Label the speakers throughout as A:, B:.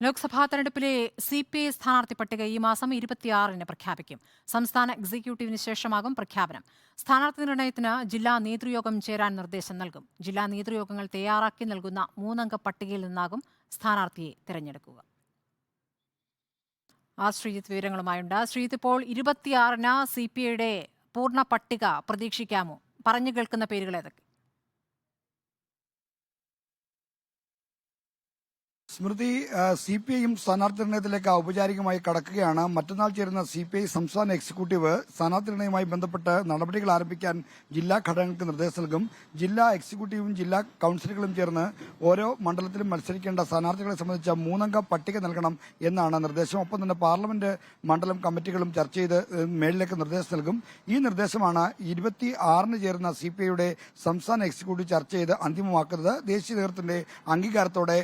A: ലോക്സഭാ തെരഞ്ഞെടുപ്പിലെ CPI സ്ഥാനാർത്ഥി പട്ടിക ഈ മാസം 26-ന് പ്രഖ്യാപിക്കും. സംസ്ഥാന എക്സിക്യൂട്ടീവിന് ശേഷമാകും പ്രഖ്യാപനം. സ്ഥാനാർത്ഥി നിർണയത്തിന് ജില്ലാ നേതൃയോഗം ചേരാൻ നിർദ്ദേശം നൽകും. ജില്ലാ നേതൃയോഗങ്ങൾ തയ്യാറാക്കി നൽകുന്ന 3-അംഗ പട്ടികയിൽ നിന്നാകും സ്ഥാനാർത്ഥിയെ തിരഞ്ഞെടുക്കുക. ശ്രീജിത്ത് വിവരങ്ങളുമായുണ്ട്. ശ്രീജിത്ത്, ഇപ്പോൾ 26-ന് CPIയുടെ പൂർണ്ണ പട്ടിക പ്രതീക്ഷിക്കാമോ? പറഞ്ഞു കേൾക്കുന്ന പേരുകൾ ഏതൊക്കെ?
B: സ്മൃതി, CPIയും സ്ഥാനാർത്ഥി നിർണയത്തിലേക്ക് ഔപചാരികമായി കടക്കുകയാണ്. മറ്റന്നാൾ ചേരുന്ന CPI സംസ്ഥാന എക്സിക്യൂട്ടീവ് സ്ഥാനാർത്ഥി നിർണയവുമായി ബന്ധപ്പെട്ട് നടപടികൾ ആരംഭിക്കാൻ ജില്ലാ ഘടകങ്ങൾക്ക് നിർദ്ദേശം നൽകും. ജില്ലാ എക്സിക്യൂട്ടീവും ജില്ലാ കൌൺസിലുകളും ചേർന്ന് ഓരോ മണ്ഡലത്തിലും മത്സരിക്കേണ്ട സ്ഥാനാർത്ഥികളെ സംബന്ധിച്ച 3-അംഗ പട്ടിക നൽകണം എന്നാണ് നിർദ്ദേശം. ഒപ്പം തന്നെ പാർലമെന്റ് മണ്ഡലം കമ്മിറ്റികളും ചർച്ച ചെയ്ത് മേളിലേക്ക് നിർദ്ദേശം നൽകും. ഈ നിർദ്ദേശമാണ് 26-ന് ചേരുന്ന CPIയുടെ സംസ്ഥാന എക്സിക്യൂട്ടീവ് ചർച്ച ചെയ്ത് അന്തിമമാക്കുന്നത്. ദേശീയ നേതൃത്വത്തിന്റെ അംഗീകാരത്തോടെ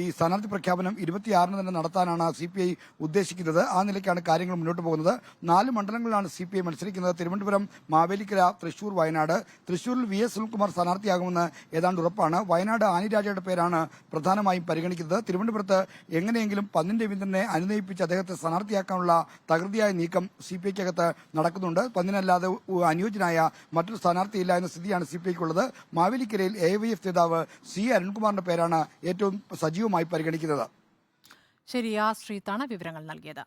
B: ഈ സ്ഥാനാർത്ഥി പ്രഖ്യാപനം 26-ന് തന്നെ നടത്താനാണ് CPI ഉദ്ദേശിക്കുന്നത്. ആ നിലയ്ക്കാണ് കാര്യങ്ങൾ മുന്നോട്ട് പോകുന്നത്. 4 മണ്ഡലങ്ങളിലാണ് CPI മത്സരിക്കുന്നത്: തിരുവനന്തപുരം, മാവേലിക്കര, തൃശൂർ, വയനാട്. തൃശൂരിൽ VS സുനിൽകുമാർ സ്ഥാനാർത്ഥിയാകുമെന്ന് ഏതാണ്ട് ഉറപ്പാണ്. വയനാട് ആനി രാജയുടെ പേരാണ് പ്രധാനമായും പരിഗണിക്കുന്നത്. തിരുവനന്തപുരത്ത് എങ്ങനെയെങ്കിലും പന്നിൻ രവീന്ദ്രനെ അനുനയിപ്പിച്ച് അദ്ദേഹത്തെ സ്ഥാനാർത്ഥിയാക്കാനുള്ള തകൃതിയായ നീക്കം CPIക്കകത്ത് നടക്കുന്നുണ്ട്. പന്നിനല്ലാതെ അനുയോജ്യനായ മറ്റൊരു സ്ഥാനാർത്ഥിയില്ല എന്ന സ്ഥിതിയാണ് CPIക്കുള്ളത്. മാവേലിക്കരയിൽ AYF നേതാവ് C അരുൺകുമാറിന്റെ പേരാണ് ഏറ്റവും സജീവമായി പരിഗണിക്കുന്നത്.
A: ശരി, ശ്രീജിത്താണ് വിവരങ്ങൾ നൽകിയത്.